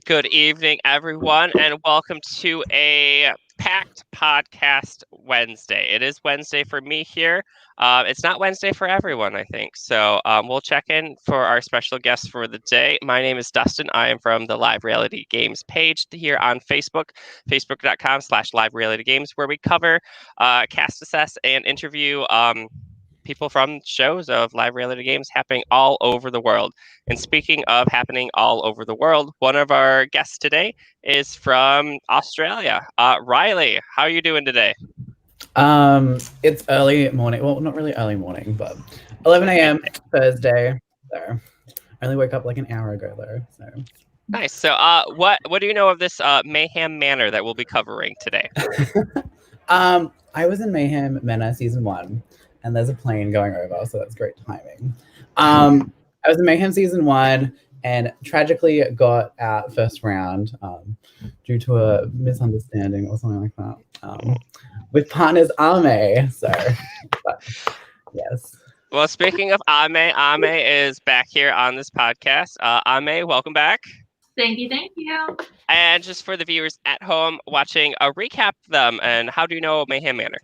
Good evening, everyone, and welcome to a packed podcast Wednesday. It is Wednesday for me here. It's not Wednesday for everyone, I think. So we'll check in for our special guest for the day. My name is Dustin. I am from the Live Reality Games page here on Facebook, facebook.com/Live Reality Games, where we cover, cast assess, and interview people from shows of live reality games happening all over the world. And speaking of happening all over the world, one of our guests today is from Australia. Riley, how are you doing today? It's early morning. Well, not really early morning, but 11 a.m. Thursday. So I only woke up like an hour ago though. So nice. So what do you know of this Mayhem Manor that we'll be covering today? I was in Mayhem Manor season 1, and there's a plane going over, so that's great timing. I was in Mayhem season 1 and tragically got out first round due to a misunderstanding or something like that with partners Ahmae. So, but, yes. Well, speaking of Ahmae, Ahmae is back here on this podcast. Ahmae, welcome back. Thank you. And just for the viewers at home watching, recap them and how do you know Mayhem Manor?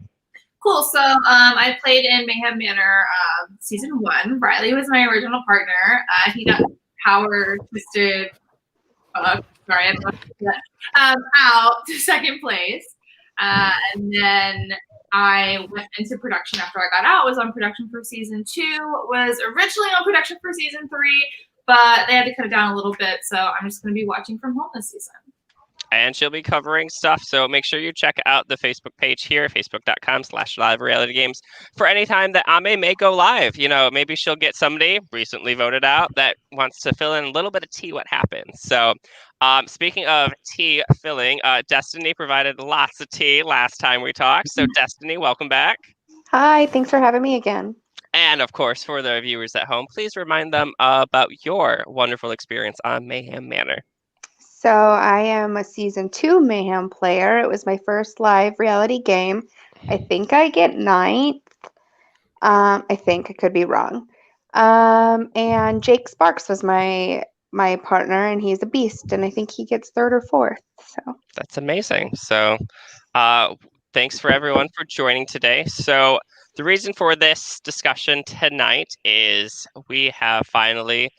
Cool. So I played in Mayhem Manor season 1. Riley was my original partner. He got power twisted. Out to second place, and then I went into production after I got out. Was on production for season 2. Was originally on production for season 3, but they had to cut it down a little bit. So I'm just going to be watching from home this season. And she'll be covering stuff, so make sure you check out the Facebook page here, facebook.com/Live Reality Games, for any time that Ahmae may go live. You know, maybe she'll get somebody recently voted out that wants to fill in a little bit of tea what happened. So speaking of tea filling, Destiny provided lots of tea last time we talked. So Destiny, welcome back. Hi, thanks for having me again. And of course, for the viewers at home, please remind them about your wonderful experience on Mayhem Manor. So I am a season 2 Mayhem player. It was my first live reality game. I think I get 9th. I think I could be wrong. And Jake Sparks was my partner, and he's a beast, and I think he gets 3rd or 4th. So that's amazing. So thanks for everyone for joining today. So the reason for this discussion tonight is we have finally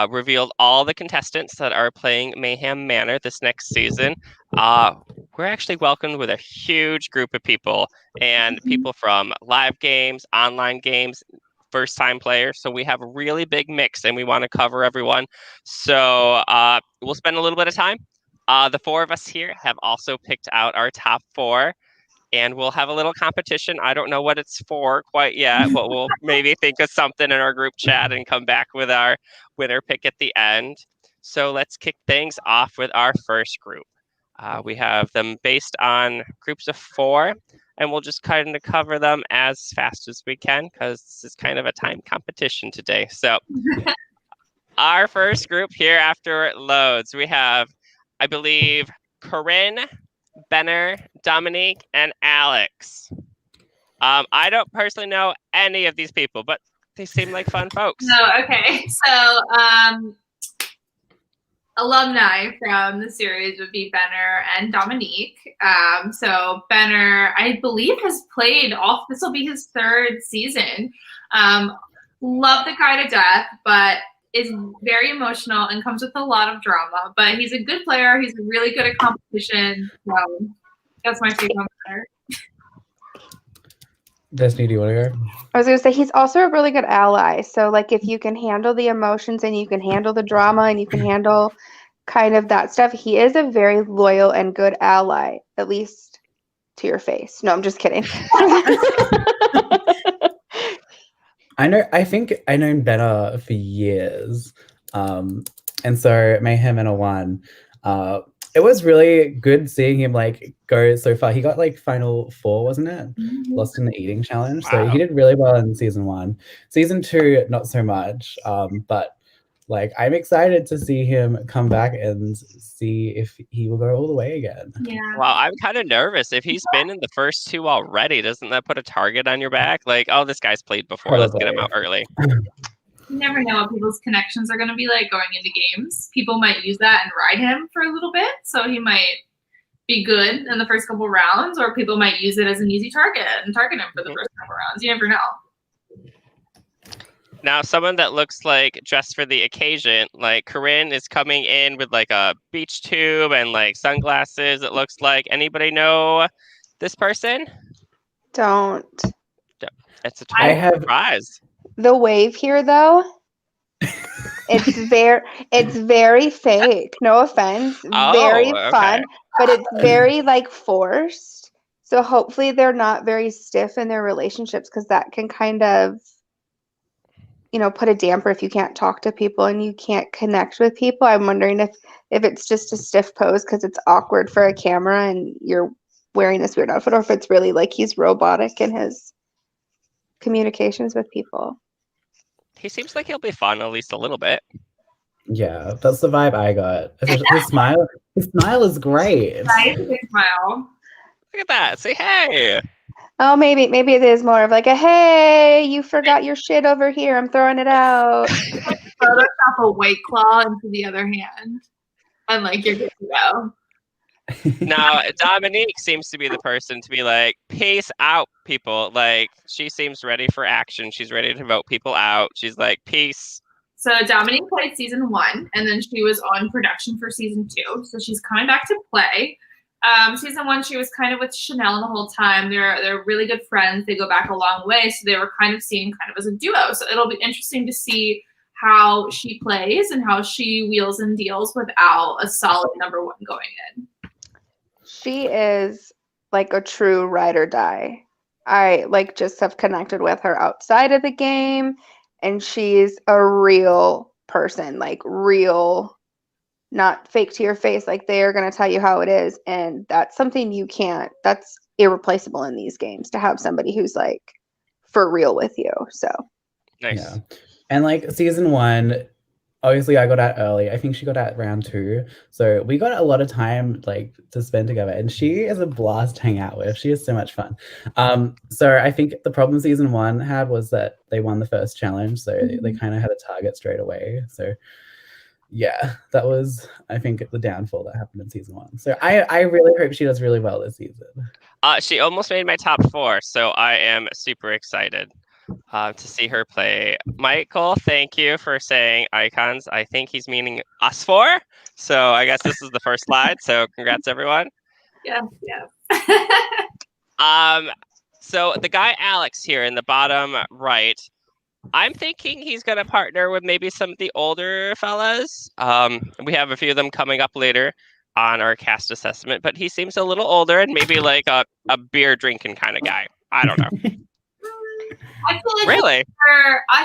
revealed all the contestants that are playing Mayhem Manor this next season. We're actually welcomed with a huge group of people, and people from live games, online games, first-time players. So we have a really big mix, and we want to cover everyone. So we'll spend a little bit of time. The 4 of us here have also picked out our top 4. And we'll have a little competition. I don't know what it's for quite yet, but we'll maybe think of something in our group chat and come back with our winner pick at the end. So let's kick things off with our first group. We have them based on groups of 4, and we'll just kind of cover them as fast as we can because this is kind of a time competition today. So our first group here after it loads, we have, I believe, Corinne, Benner, Dominique, and Alex. I don't personally know any of these people, but they seem like fun folks. No, okay. So alumni from the series would be Benner and Dominique. So Benner, I believe, has played all. This will be his 3rd season. Love the guy to death, but is very emotional and comes with a lot of drama. But he's a good player. He's really good at competition. So that's my take on Benner. Destiny, do you want to go? I was going to say he's also a really good ally. So like if you can handle the emotions and you can handle the drama and you can handle kind of that stuff, he is a very loyal and good ally, at least to your face. No, I'm just kidding. I think I known Benner for years. And so Mayhem Manor 1. It was really good seeing him like go so far. He got like final 4, wasn't it? Mm-hmm. Lost in the eating challenge. So he did really well in season 1. Season 2, not so much. But like I'm excited to see him come back and see if he will go all the way again. Yeah. Well, I'm kind of nervous. If he's been in the first 2 already, doesn't that put a target on your back? Like, oh, this guy's played before. Let's get him out early. You never know what people's connections are going to be like going into games. People might use that and ride him for a little bit, so he might be good in the first couple rounds, or people might use it as an easy target and target him for the first couple rounds. You never know. Now, someone that looks like dressed for the occasion, like Corinne is coming in with like a beach tube and like sunglasses, it looks like. Anybody know this person? Don't. It's a total surprise. The wave here, though, it's very fake. No offense. Very fun, but it's very like forced. So hopefully they're not very stiff in their relationships, because that can kind of, put a damper if you can't talk to people and you can't connect with people. I'm wondering if it's just a stiff pose because it's awkward for a camera and you're wearing this weird outfit, or if it's really like he's robotic in his communications with people. He seems like he'll be fun at least a little bit. Yeah, that's the vibe I got. His smile is great. Nice big smile. Look at that. Say hey. Oh, maybe it is more of like a, hey, you forgot your shit over here. I'm throwing it out. Photoshop a White Claw into the other hand, and like you're good to go. Now, Dominique seems to be the person to be like, peace out, people. Like, she seems ready for action. She's ready to vote people out. She's like, peace. So Dominique played season 1, and then she was on production for season 2. So she's coming back to play. Season 1, she was kind of with Chanel the whole time. They're really good friends. They go back a long way. So they were kind of seen kind of as a duo. So it'll be interesting to see how she plays and how she wheels and deals without a solid number 1 going in. She is like a true ride or die. I like just have connected with her outside of the game, and she's a real person, like real, not fake to your face. Like they are going to tell you how it is. And that's something that's irreplaceable in these games, to have somebody who's like for real with you. So nice. Yeah. And like season 1, obviously I got out early. I think she got out round 2. So we got a lot of time like to spend together, and she is a blast to hang out with. She is so much fun. So I think the problem season 1 had was that they won the first challenge. So they kind of had a target straight away. So yeah, that was, I think, the downfall that happened in season 1. So I really hope she does really well this season. She almost made my top 4, so I am super excited to see her play. Michael, thank you for saying icons. I think he's meaning us 4. So I guess this is the first slide. So congrats, everyone. Yeah. So the guy Alex here in the bottom right, I'm thinking he's going to partner with maybe some of the older fellas. We have a few of them coming up later on our cast assessment, but he seems a little older and maybe like a beer drinking kind of guy. I don't know. I feel like really?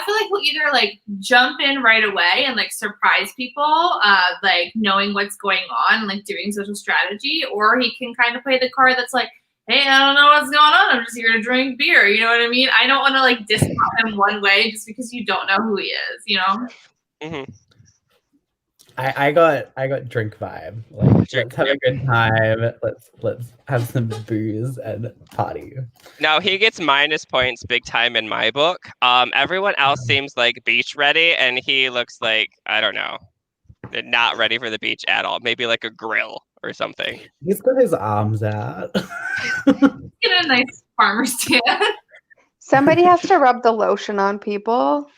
He'll either like jump in right away and like surprise people, like knowing what's going on and like doing social strategy, or he can kind of play the card that's like, hey, I don't know what's going on. I'm just here to drink beer. You know what I mean? I don't want to like discount him one way just because you don't know who he is, you know? Mm-hmm. I got drink vibe. Like, let's have a good time. Let's have some booze and party. Now he gets minus points big time in my book. Everyone else seems like beach ready, and he looks like, I don't know, not ready for the beach at all. Maybe like a grill or something. He's got his arms out. Get a nice farmer's tan. somebody has to rub the lotion on people.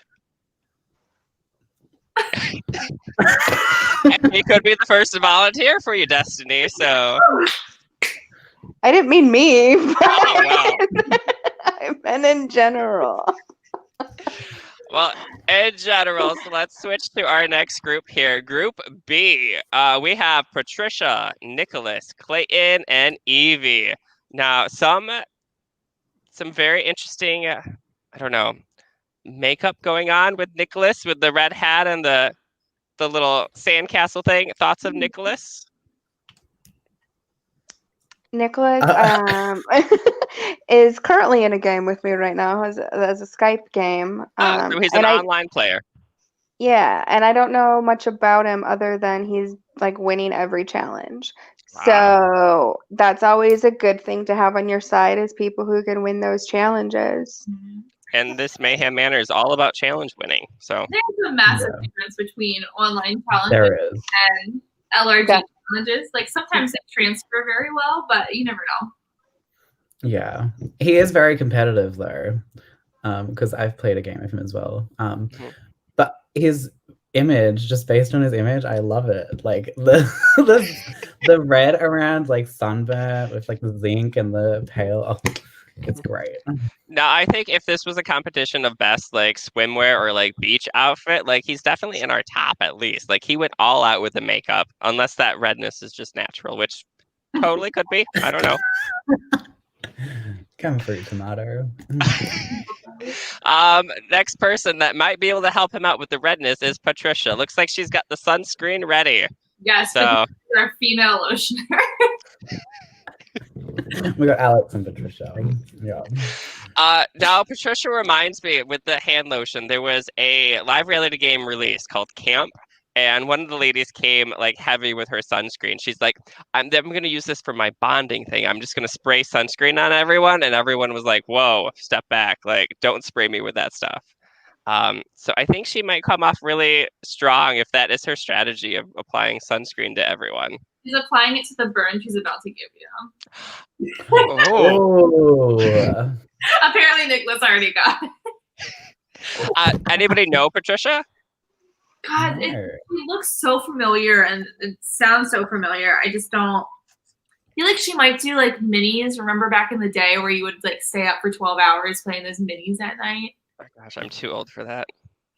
He could be the first to volunteer for you, Destiny. So I didn't mean me. Oh, wow. I meant in general. Well, in general, so let's switch to our next group here. Group B. We have Patricia, Nicholas, Clayton, and Evie. Now, some very interesting, I don't know, makeup going on with Nicholas with the red hat and the little sandcastle thing. Thoughts of Nicholas? Nicholas is currently in a game with me right now as a Skype game. So he's an online player. Yeah, and I don't know much about him other than he's like winning every challenge. Wow. So that's always a good thing to have on your side, is people who can win those challenges. and this Mayhem Manor is all about challenge winning. So there's a massive difference between online challenges There is. and LRG challenges. Like sometimes they transfer very well, but you never know. Yeah, he is very competitive though, because I've played a game of him as well. But his image, just based on his image, I love it. Like the red around like sunburn with like the zinc and the pale. Oh, it's great. now I think if this was a competition of best like swimwear or like beach outfit, like he's definitely in our top at least. Like he went all out with the makeup, unless that redness is just natural, which totally could be. I don't know. Come fruit tomato. Next person that might be able to help him out with the redness is Patricia. Looks like she's got the sunscreen ready. Yes, So our female lotioner. We got Alex and Patricia. Yeah. Now Patricia reminds me with the hand lotion, there was a live reality game release called Camp, and one of the ladies came like heavy with her sunscreen. She's like, I'm going to use this for my bonding thing. I'm just going to spray sunscreen on everyone. And everyone was like, whoa, step back. Like, don't spray me with that stuff. So I think she might come off really strong if that is her strategy of applying sunscreen to everyone. She's applying it to the burn she's about to give you. Oh. Apparently Nicholas already got it. Anybody know Patricia? God, No. it looks so familiar and it sounds so familiar. I just don't feel like she might do like minis. Remember back in the day where you would like stay up for 12 hours playing those minis at night? Oh my gosh, I'm too old for that.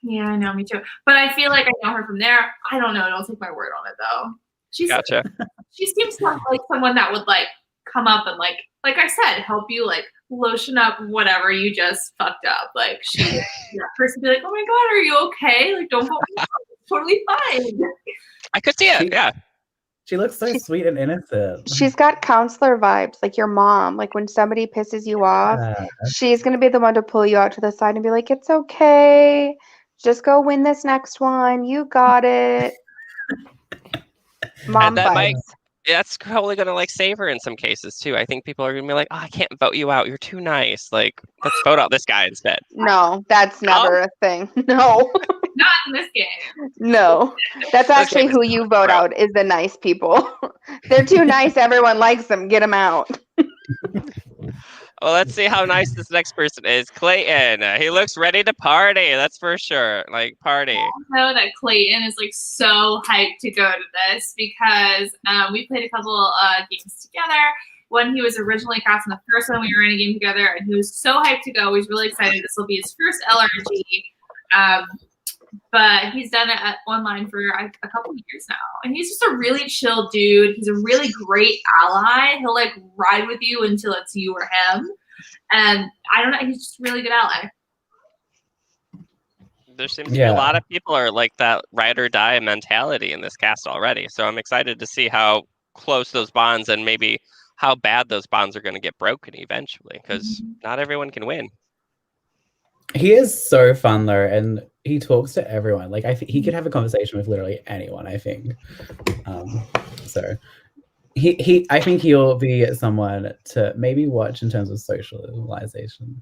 Yeah, I know, me too. But I feel like I know her from there. I don't know. Don't take my word on it though. Gotcha. She seems like someone that would like come up and like I said, help you like lotion up whatever you just fucked up. Like she, that person be like, oh my God, are you okay? Like don't go, totally fine. I could see it. Yeah. She looks so sweet and innocent. She's got counselor vibes, like your mom. Like when somebody pisses you off, she's going to be the one to pull you out to the side and be like, it's okay. Just go win this next one. You got it. Mom vibes. That's probably going to like save her in some cases too. I think people are going to be like, oh, I can't vote you out. You're too nice. Like, let's vote out this guy instead. No, that's never a thing. No. Not in this game. No. That's actually who you vote out is the nice people. They're too nice. Everyone likes them. Get them out. Well, let's see how nice this next person is. Clayton. He looks ready to party. That's for sure. Like, party. I know that Clayton is like so hyped to go to this because we played a couple games together. When he was originally cast in the first one, we were in a game together, and he was so hyped to go. He's really excited. This will be his first LRG. But he's done it online for a couple of years now. And he's just a really chill dude. He's a really great ally. He'll like ride with you until it's you or him. And I don't know, he's just a really good ally. There seems to be a lot of people are like that ride or die mentality in this cast already. So I'm excited to see how close those bonds and maybe how bad those bonds are going to get broken eventually, because not everyone can win. He is so fun though, and he talks to everyone. Like he could have a conversation with literally anyone, I think. So I think he'll be someone to maybe watch in terms of socialization.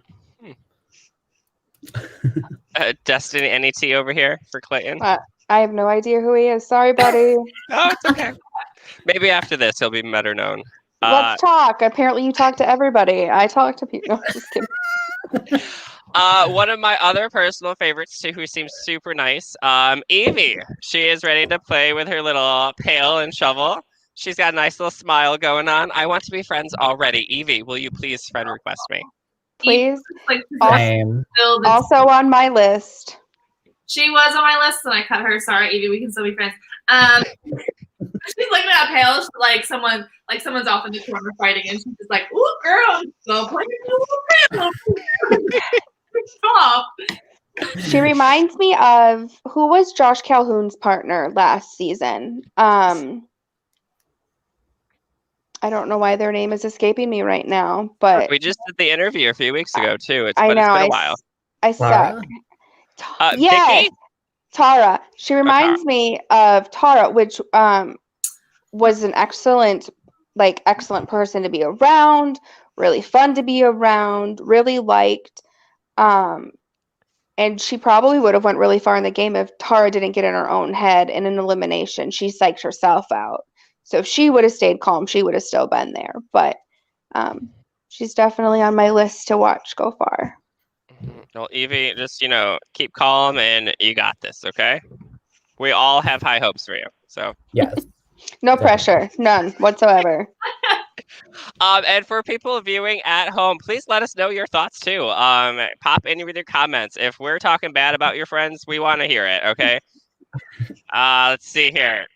Destiny, any tea over here for Clayton? I have no idea who he is. Sorry, buddy. Oh, it's okay. Maybe after this he'll be better known. Let's talk. Apparently you talk to everybody. I talk to people. No, just kidding. One of my other personal favorites too, who seems super nice, Evie. She is ready to play with her little pail and shovel. She's got a nice little smile going on. I want to be friends already. Evie, will you please friend request me? Please. Same. Also on my list. She was on my list and I cut her. Sorry, Evie, we can still be friends. She's looking at a pail, like someone's off in the corner fighting, and she's just like, "Ooh, girl, go play with your little pail." Stop. She reminds me of who was Josh Calhoun's partner last season. I don't know why their name is escaping me right now, but we just did the interview a few weeks ago too. It's been a while. I suck. Yes, Vicky? Tara. She reminds me of Tara, which was an excellent person to be around. Really fun to be around. Really liked. And she probably would have went really far in the game if Tara didn't get in her own head in an elimination. She psyched herself out. So if she would have stayed calm, she would have still been there. But she's definitely on my list to watch go far. Well, Evie, just, keep calm and you got this, okay? We all have high hopes for you. So Yes. No pressure. None whatsoever. And for people viewing at home, please let us know your thoughts too. Pop in with your comments. If we're talking bad about your friends, we want to hear it, okay? Let's see here.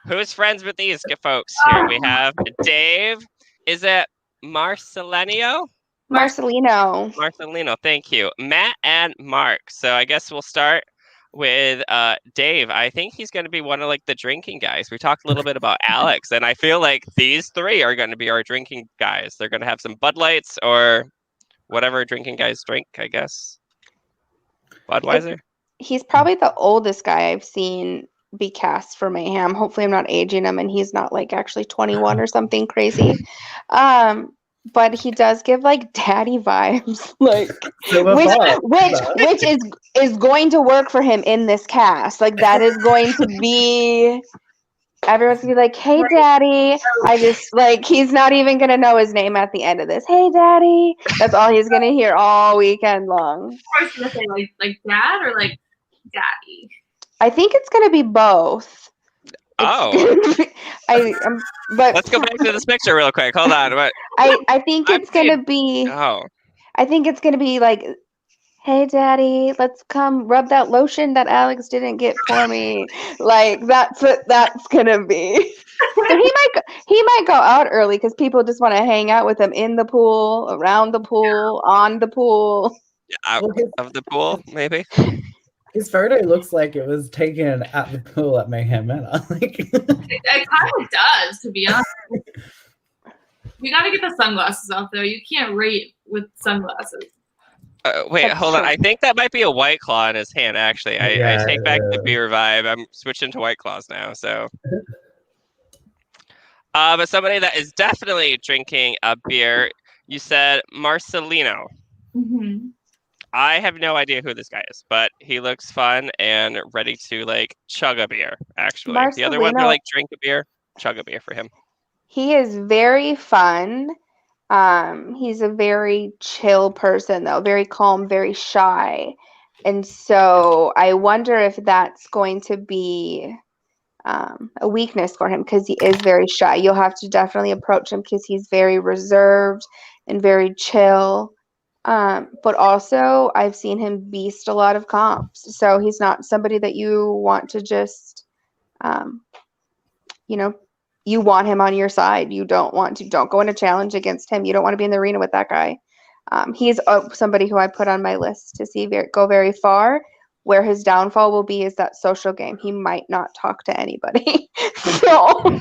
Who's friends with these folks here? We have Dave. Is it Marcelino? Marcelino, thank you. Matt and Mark. So I guess we'll start with Dave. I think he's going to be one of the drinking guys. We talked a little bit about Alex, and I feel like these three are going to be our drinking guys. They're going to have some Bud Lights or whatever drinking guys drink, I guess. Budweiser? He's probably the oldest guy I've seen be cast for Mayhem. Hopefully I'm not aging him and he's not actually 21 or something crazy. But he does give daddy vibes, which is going to work for him in this cast. That is going to be, everyone's gonna be like, "Hey, daddy." I just he's not even gonna know his name at the end of this. "Hey, daddy." That's all he's gonna hear all weekend long. I was gonna say like dad or daddy. I think it's gonna be both. But let's go back to this picture real quick. Hold on. I think it's gonna be. Oh. I think it's gonna be "Hey, daddy, let's come rub that lotion that Alex didn't get for me." That's what that's gonna be. So he might go out early because people just want to hang out with him in the pool, around the pool, on the pool. Out of the pool, maybe. His photo looks like it was taken at the pool at Mayhem Manor. It kind of does, to be honest. We got to get the sunglasses off, though. You can't rate with sunglasses. Wait, hold on. I think that might be a White Claw in his hand, actually. I take back the beer vibe. I'm switching to White Claws now, so. But somebody that is definitely drinking a beer, you said Marcelino. Mm-hmm. I have no idea who this guy is, but he looks fun and ready to chug a beer, actually. Marcelino, the other ones are drink a beer, chug a beer for him. He is very fun. He's a very chill person, though, very calm, very shy. And so I wonder if that's going to be a weakness for him because he is very shy. You'll have to definitely approach him because he's very reserved and very chill. But also I've seen him beast a lot of comps. So he's not somebody that you want to just, you want him on your side. You don't go in a challenge against him. You don't want to be in the arena with that guy. He's somebody who I put on my list to see go very far. Where his downfall will be is that social game. He might not talk to anybody. So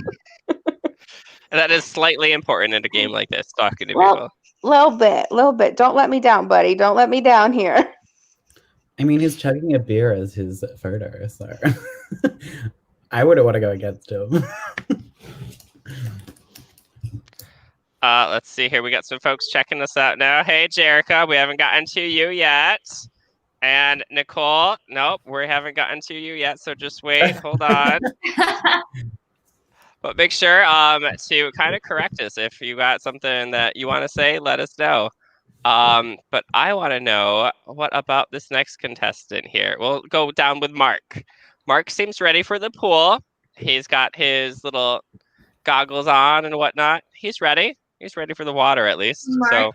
that is slightly important in a game like this, talking to people. Little bit. Don't let me down, buddy. Don't let me down here. I mean, he's chugging a beer as his photo, so I wouldn't want to go against him. Let's see here. We got some folks checking us out now. Hey, Jericho, we haven't gotten to you yet. And Nicole, nope, we haven't gotten to you yet, so just wait. Hold on. But make sure to kind of correct us. If you got something that you want to say, let us know. But I want to know, what about this next contestant here? We'll go down with Mark. Mark seems ready for the pool. He's got his little goggles on and whatnot. He's ready. He's ready for the water, at least. Mark, So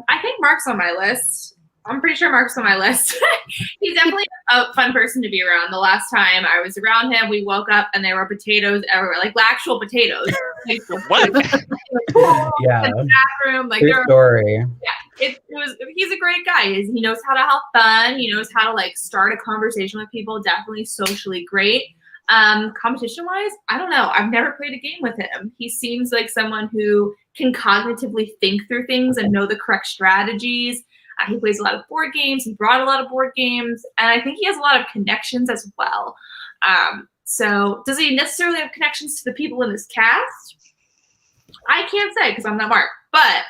I think Mark's on my list. I'm pretty sure Mark's on my list. He's definitely a fun person to be around. The last time I was around him, we woke up and there were potatoes everywhere, actual potatoes. What? Yeah. In the bathroom, True story. Yeah, he's a great guy. He knows how to have fun. He knows how to start a conversation with people. Definitely socially great. Competition wise, I don't know. I've never played a game with him. He seems like someone who can cognitively think through things and know the correct strategies. He plays a lot of board games. He brought a lot of board games. And I think he has a lot of connections as well. So does he necessarily have connections to the people in this cast? I can't say because I'm not Mark. But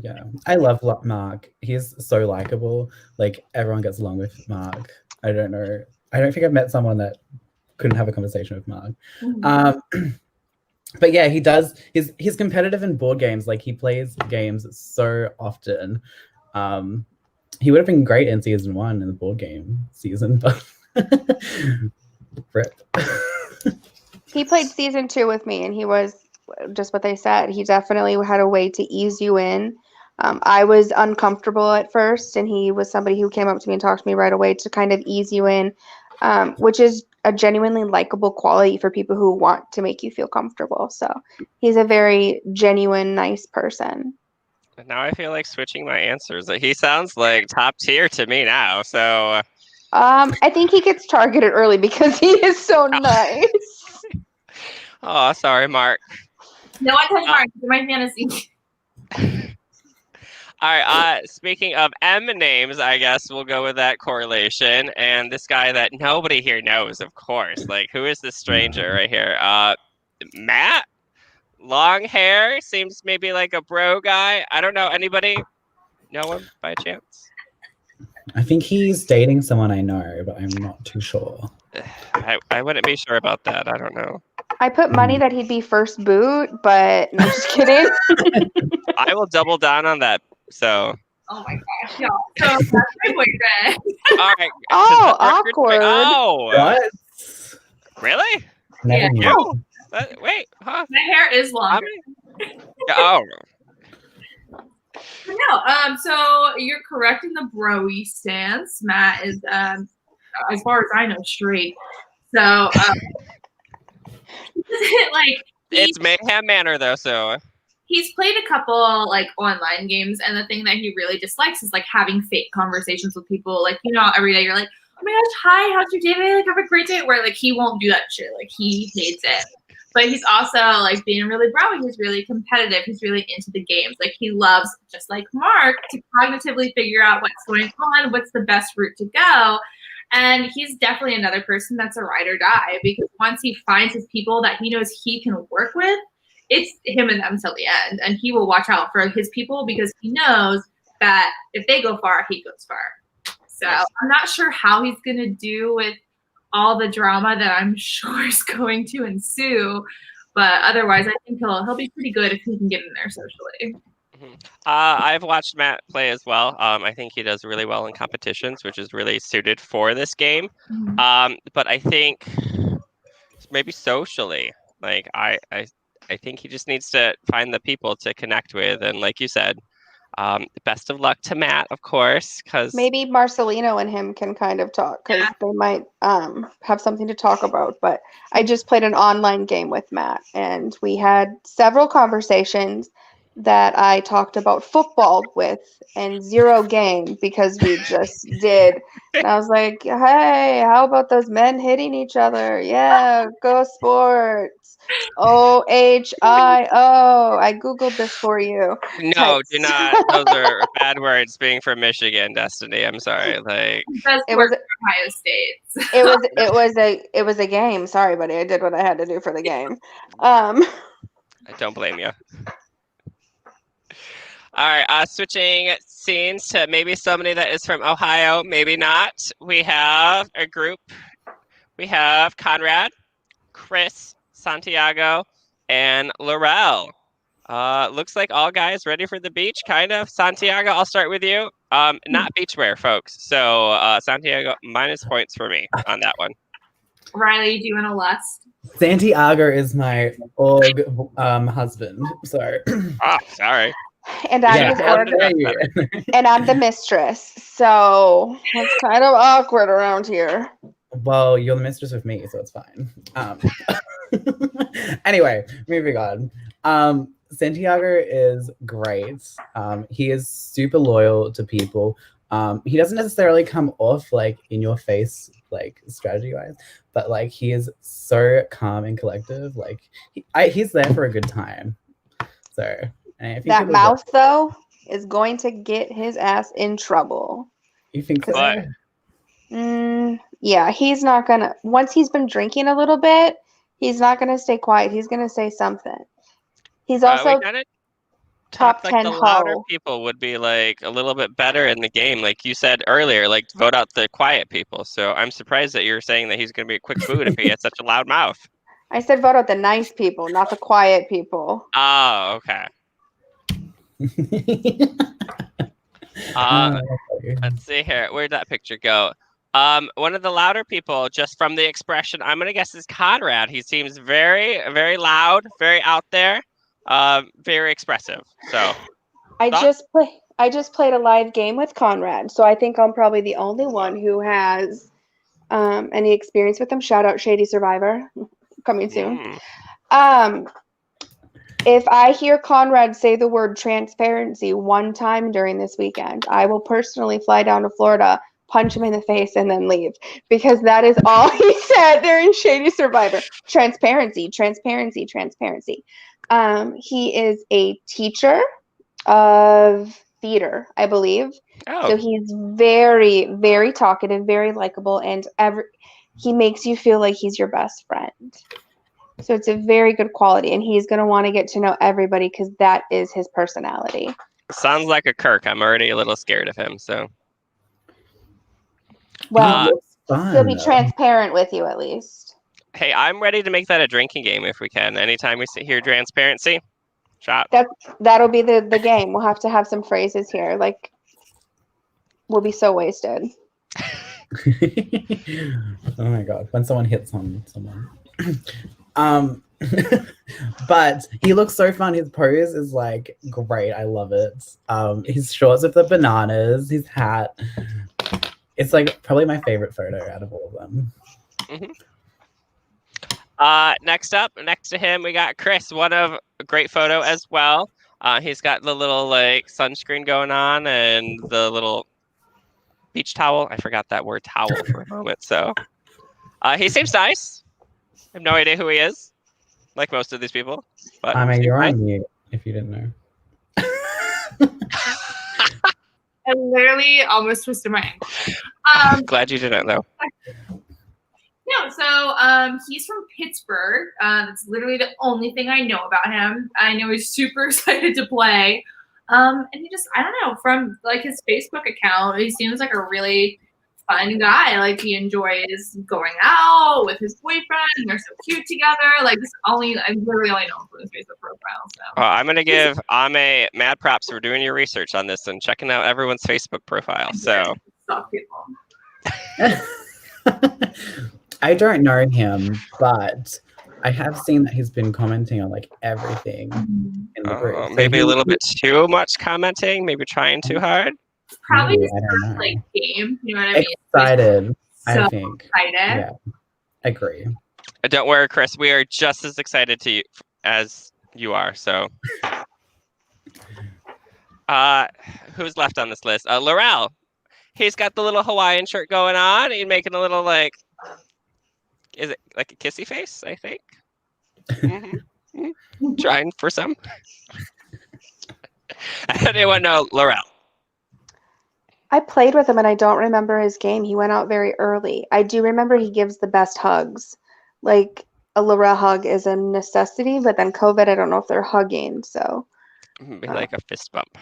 Yeah, I love Mark. He's so likable. Like everyone gets along with Mark. I don't know. I don't think I've met someone that couldn't have a conversation with Mark. But yeah, he does. He's competitive in board games. Like he plays games so often. He would have been great in season 1 in the board game season, but rip. He played season 2 with me, and he was just what they said. He definitely had a way to ease you in. I was uncomfortable at first, and he was somebody who came up to me and talked to me right away to kind of ease you in, which is a genuinely likable quality for people who want to make you feel comfortable. So he's a very genuine, nice person. Now I feel like switching my answers. He sounds like top tier to me now. So I think he gets targeted early because he is so nice. Oh, sorry, Mark. No, I touched Mark. You're my fantasy. All right. Speaking of M names, I guess we'll go with that correlation. And this guy that nobody here knows, of course. Like, who is this stranger right here? Matt? Long hair? Seems maybe like a bro guy. I don't know. Anybody know him by chance? I think he's dating someone I know, but I'm not too sure. I wouldn't be sure about that. I don't know. I put money that he'd be first boot, but no, just kidding. I will double down on that. So. Oh my gosh, y'all. So that's my boyfriend. All right. Oh, awkward. Oh. What? Really? Never knew. Oh. Wait, huh? My hair is longer. Oh. No, so you're correct in the bro-y stance. Matt is, as far as I know, straight. So, like, it's Mayhem Manor though, so he's played a couple like online games, and the thing that he really dislikes is like having fake conversations with people. Like, you know, every day you're like, oh my gosh, hi, how's your day? Like, have a great day. Where like he won't do that shit. Like he hates it. But he's also like being really bro. He's really competitive. He's really into the games. Like he loves, just like Mark, to cognitively figure out what's going on, what's the best route to go. And he's definitely another person that's a ride or die, because once he finds his people that he knows he can work with, it's him and them till the end. And he will watch out for his people because he knows that if they go far, he goes far. So I'm not sure how he's going to do with all the drama that I'm sure is going to ensue. But otherwise, I think he'll be pretty good if he can get in there socially. I've watched Matt play as well. I think he does really well in competitions, which is really suited for this game. But I think maybe socially, like I think he just needs to find the people to connect with. And like you said, best of luck to Matt, of course, because maybe Marcelino and him can kind of talk, because they might have something to talk about. But I just played an online game with Matt, and we had several conversations that I talked about football with, and zero game because we just did. And I was like, hey, how about those men hitting each other? Yeah, go sports. OHIO. I Googled this for you. No, do not. Those are bad words being from Michigan, Destiny. I'm sorry. Like it was Ohio State. It was a game. Sorry, buddy. I did what I had to do for the game. I don't blame you. All right, switching scenes to maybe somebody that is from Ohio, maybe not. We have a group. We have Conrad, Chris, Santiago, and Laurel. Looks like all guys ready for the beach, kind of. Santiago, I'll start with you. Not beachwear, folks. So Santiago, minus points for me on that one. Riley, do you want to lust? Santiago is my org husband. Sorry. Oh, sorry. And I'm and I'm the mistress, so it's kind of awkward around here. Well, you're the mistress with me, so it's fine. Anyway, moving on. Santiago is great. He is super loyal to people. He doesn't necessarily come off like in your face, like strategy wise, but like he is so calm and collective. Like he's there for a good time. So. That mouth, though, is going to get his ass in trouble. You think so? Yeah, he's not going to... Once he's been drinking a little bit, he's not going to stay quiet. He's going to say something. He's also... Top like 10 the louder hoe. people would be like a little bit better in the game. Like you said earlier, like vote out the quiet people. So I'm surprised that you're saying that he's going to be a quick boot if he has such a loud mouth. I said vote out the nice people, not the quiet people. Oh, okay. Let's see here. Where'd that picture go? One of the louder people, just from the expression, I'm gonna guess is Conrad. He seems very, very loud, very out there, very expressive. So I thoughts? just played a live game with Conrad, so I think I'm probably the only one who has any experience with him. Shout out Shady Survivor, coming soon. If I hear Conrad say the word transparency one time during this weekend, I will personally fly down to Florida, punch him in the face, and then leave, because that is all he said during Shady Survivor. Transparency, transparency, transparency. He is a teacher of theater, I believe. Oh, So he's very, very talkative, very likable, and he makes you feel like he's your best friend. So it's a very good quality, and he's going to want to get to know everybody because that is his personality. sounds like a Kirk. I'm already a little scared of him. So Well, he'll be transparent with you at least. hey, I'm ready to make that a drinking game if we can. Anytime we hear transparency, shot. That'll be the game. We'll have to have some phrases here. Like, we'll be so wasted. Oh my god, when someone hits on someone. But he looks so fun. His pose is like great. I love it. His shorts with the bananas, his hat. It's like probably my favorite photo out of all of them. Next up, next to him, we got Chris. A great photo as well. He's got the little like sunscreen going on and the little beach towel. I forgot that word towel for a moment. So he seems nice. I have no idea who he is, like most of these people. But I mean, you're on mute if you didn't know. I literally almost twisted my ankle. Glad you didn't know. No, so he's from Pittsburgh. That's literally the only thing I know about him. I know he's super excited to play. And he just, I don't know, from like his Facebook account, he seems like a really fun guy. Like he enjoys going out with his boyfriend, and they're so cute together. Like I literally only know him from his Facebook profile. So I'm gonna give Ahmae mad props for doing your research on this and checking out everyone's Facebook profile. So suck people. I don't know him, but I have seen that he's been commenting on like everything in the group. So maybe a little bit too much commenting, maybe trying too hard. It's probably his I don't first know. like game. You know what I mean? Excited, So I think. excited. Yeah, agree. Don't worry, Chris. We are just as excited as you are. So, who's left on this list? Laurel. He's got the little Hawaiian shirt going on. He's making a little like, is it like a kissy face? I think. Trying for some. Anyone know Laurel? I played with him and I don't remember his game. He went out very early. I do remember he gives the best hugs. Like a Laurel hug is a necessity, but then COVID, I don't know if they're hugging. So Maybe like a fist bump.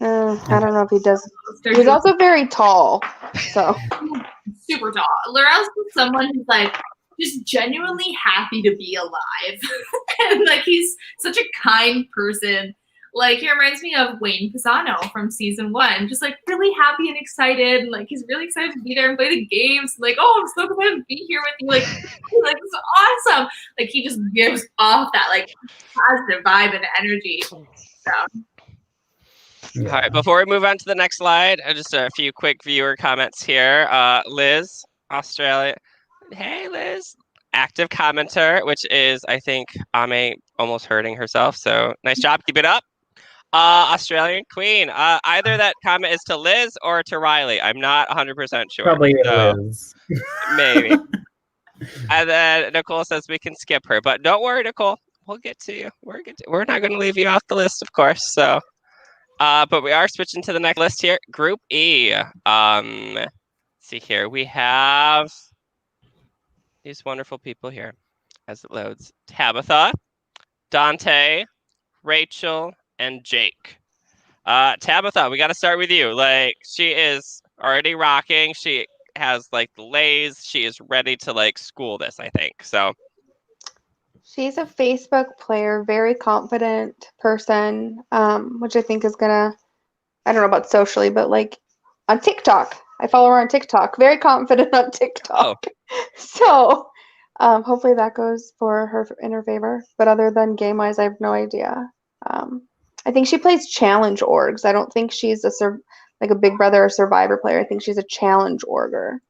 I don't know if he does. He's also very tall. So super tall. Laurel's someone who's like just genuinely happy to be alive. And like he's such a kind person. Like he reminds me of Wayne Pisano from season 1. Just like really happy and excited. And like he's really excited to be there and play the games. Like, oh, I'm so excited to be here with you. Like it's awesome. Like he just gives off that like positive vibe and energy. So All right, before we move on to the next slide, just a few quick viewer comments here. Liz, Australia. Hey, Liz. Active commenter, which is, I think, Ahmae almost hurting herself. So nice job. Keep it up. Australian Queen. Either that comment is to Liz or to Riley. I'm not 100% sure. Probably so, Liz. Maybe. And then Nicole says we can skip her. But don't worry, Nicole. We'll get to you. We're not going to leave you off the list, of course. So. But we are switching to the next list here. Group E. Let's see here. We have these wonderful people here as it loads. Tabitha, Dante, Rachel, and Jake. Tabitha, we got to start with you. Like, she is already rocking. She has like the lays. She is ready to like school this, I think. So She's a Facebook player, very confident person, which I think is gonna, I don't know about socially, but like on TikTok. I follow her on TikTok. Very confident on TikTok. So hopefully that goes for her in her favor. But other than game-wise, I have no idea. I think she plays challenge orgs. I don't think she's like a Big Brother or Survivor player. I think she's a challenge orger.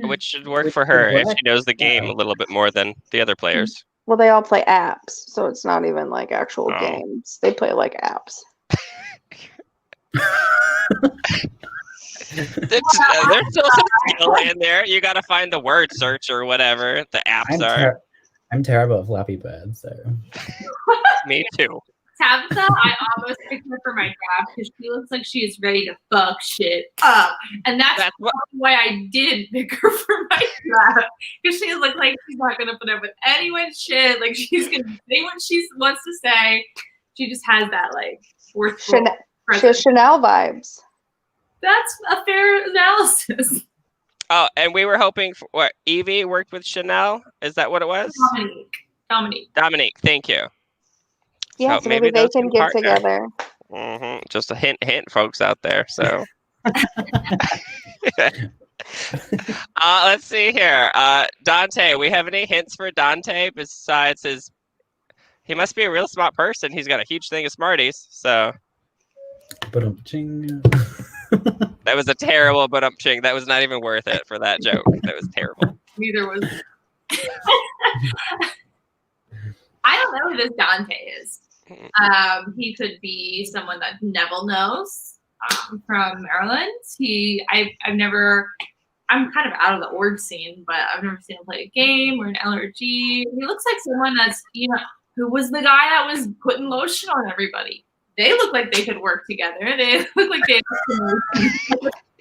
which should work for her if she knows the game a little bit more than the other players. Well, they all play apps, so it's not even like actual games. They play like apps. There's still some skill in there. You got to find the word search or whatever the apps are. I'm terrible at Flappy Bird, so. Me too. Tabitha, I almost picked her for my draft because she looks like she's ready to fuck shit up. And that's why I didn't pick her for my draft. Because she looks like she's not going to put up with anyone's shit. Like, she's going to say what she wants to say. She just has that, like, forceful Chanel vibes. That's a fair analysis. Oh, and we were hoping for what? Evie worked with Chanel? Is that what it was? Dominique, thank you. Yeah, so maybe they can get together. Just a hint, folks out there. So, let's see here. Dante, we have any hints for Dante besides his? He must be a real smart person. He's got a huge thing of Smarties. So, that was a terrible ching. That was not even worth it for that joke. That was terrible. Neither was. I don't know who this Dante is. He could be someone that Neville knows from Maryland. I'm kind of out of the org scene, but I've never seen him play a game or an LRG. He looks like someone that's, who was the guy that was putting lotion on everybody. They look like they could work together. They look like they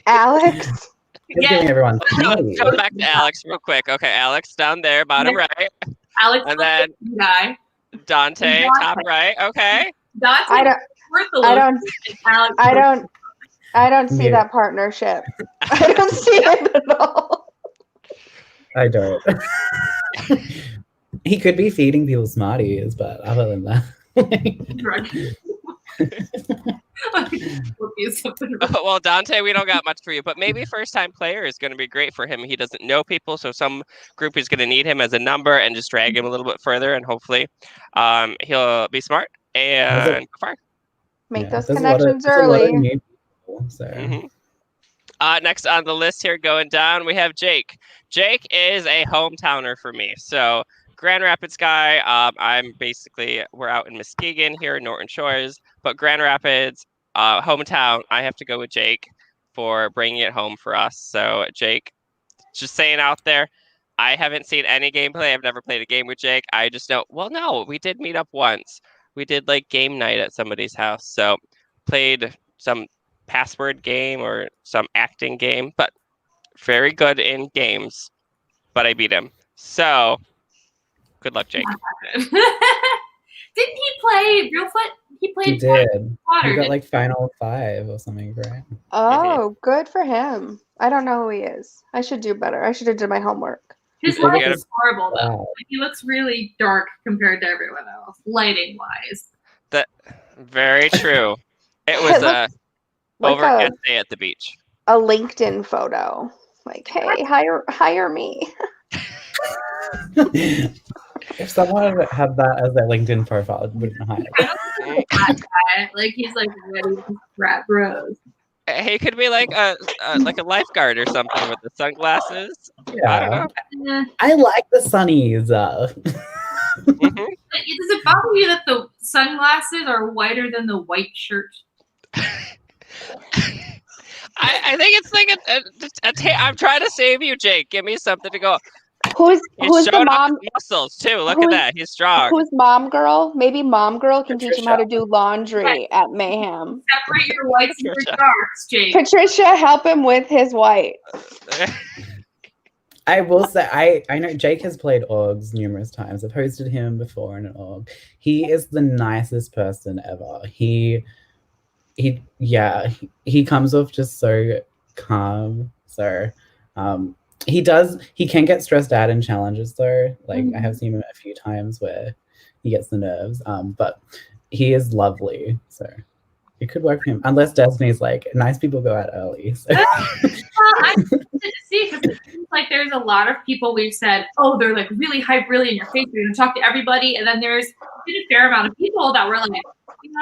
Alex. Yeah. Everyone. Go back to Alex real quick. Okay, Alex down there, bottom right. Alex, and then guy. Dante, top right. Okay. Dante, I don't see that partnership. I don't see it at all. I don't. He could be feeding people Smarties, but other than that. Well, Dante, we don't got much for you, but maybe first-time player is going to be great for him. He doesn't know people, so some group is going to need him as a number and just drag him a little bit further, and hopefully he'll be smart and go far. Make those connections early. Next on the list here, going down, we have Jake. Jake is a hometowner for me, so Grand Rapids guy. We're out in Muskegon here, Norton Shores, but Grand Rapids, hometown, I have to go with Jake for bringing it home for us. So Jake, just saying out there, I haven't seen any gameplay. I've never played a game with Jake. I just know, well, no, we did meet up once. We did like game night at somebody's house. So played some password game or some acting game, but very good in games, but I beat him. So good luck, Jake. Didn't he play Realfoot? He did. He got like Final 5 or something, right? Oh, good for him. I don't know who he is. I should do better. I should have done my homework. His light is horrible, though. Wow. He looks really dark compared to everyone else, lighting-wise. That very true. It was overcast day at the beach. A LinkedIn photo. Like, hey, hire me. If someone had that as their LinkedIn profile, it wouldn't hire. That guy. Like, he's like ready to grab bros. He could be like a lifeguard or something with the sunglasses. Yeah. I don't know. I like the sunnies. Does it bother you that the sunglasses are whiter than the white shirt? I think it's like I'm trying to save you, Jake. Give me something to go. Who's the mom? Muscles too. Look at that. He's strong. Who's mom girl? Maybe mom girl can teach him how to do laundry at Mayhem. Separate your whites and your darks, Jake. Patricia, help him with his white. I will say, I know Jake has played orgs numerous times. I've hosted him before in an org. He is the nicest person ever. He comes off just so calm. So he can get stressed out in challenges though. Like I have seen him a few times where he gets the nerves. But he is lovely. So it could work for him. Unless Destiny's like, nice people go out early. So. I'm interested to see because it seems like there's a lot of people we've said, oh, they're like really hype, really in your face. They're going to talk to everybody. And then there's been a fair amount of people that were like,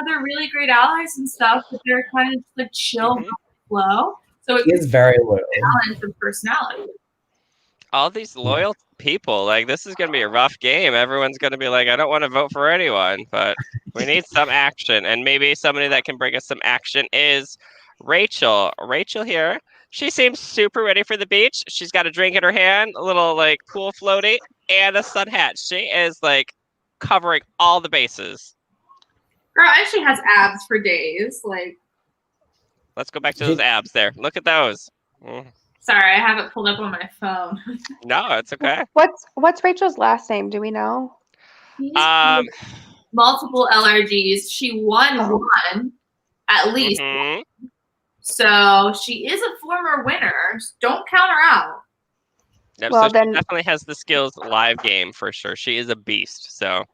they're really great allies and stuff, but they're kind of just like chill, flow. So it is very loyal. Balance of personality. All these loyal people, like this is going to be a rough game. Everyone's going to be like, I don't want to vote for anyone, but we need some action. And maybe somebody that can bring us some action is Rachel. Rachel here. She seems super ready for the beach. She's got a drink in her hand, a little like pool floaty, and a sun hat. She is like covering all the bases. Girl, and she has abs for days. Like, let's go back to those abs there. Look at those. Sorry, I have it pulled up on my phone. No, it's okay. What's Rachel's last name? Do we know? Multiple LRGs. She won one, at least. So she is a former winner. Don't count her out. Yep, well, so she definitely has the skills live game for sure. She is a beast. So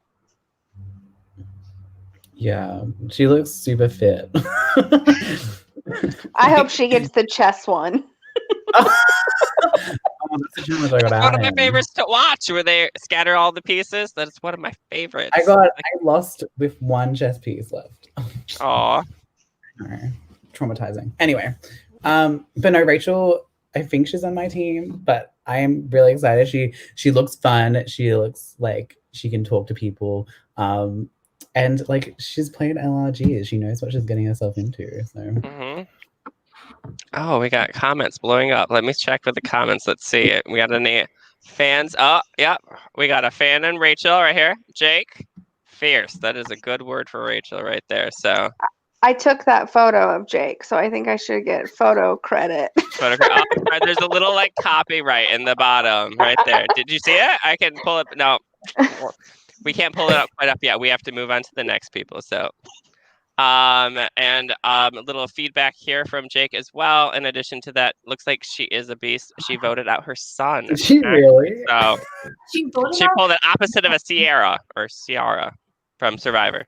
yeah, she looks super fit. I hope she gets the chess one. That's one of my favorites to watch, where they scatter all the pieces. That's one of my favorites. I lost with one chess piece left. Aw. Traumatizing. Anyway, but no, Rachel, I think she's on my team, but I am really excited. She looks fun. She looks like she can talk to people. And like she's playing LRG. She knows what she's getting herself into. So. Oh, we got comments blowing up. Let me check for the comments. Let's see. We got any fans. Oh, yeah. We got a fan in Rachel right here. Jake. Fierce. That is a good word for Rachel right there. So I took that photo of Jake, so I think I should get photo credit. There's a little like copyright in the bottom right there. Did you see it? I can pull it. No, we can't pull it up quite up yet. We have to move on to the next people. So and a little feedback here from Jake as well. In addition to that, looks like she is a beast. She voted out her son. Did she really? So she pulled the opposite of a Ciara from Survivor.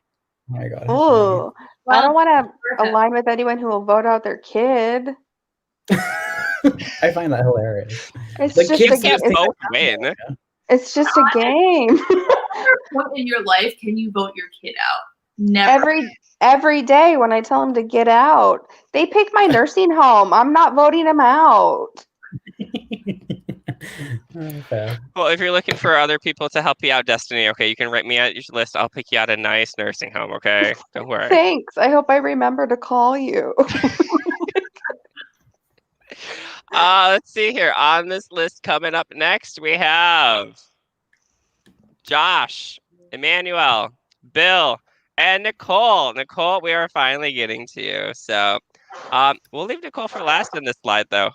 Oh my gosh. Oh, I don't want to align with anyone who will vote out their kid. I find that hilarious. It's just kids can't both win. It's just a game. What in your life can you vote your kid out? Never. Every day when I tell them to get out, they pick my nursing home. I'm not voting them out. Okay. Well, if you're looking for other people to help you out, Destiny, okay, you can write me at your list. I'll pick you out a nice nursing home, okay? Don't worry. Thanks. I hope I remember to call you. Let's see here. On this list coming up next, we have Josh, Emmanuel, Bill, and Nicole. Nicole, we are finally getting to you. So we'll leave Nicole for last in this slide, though.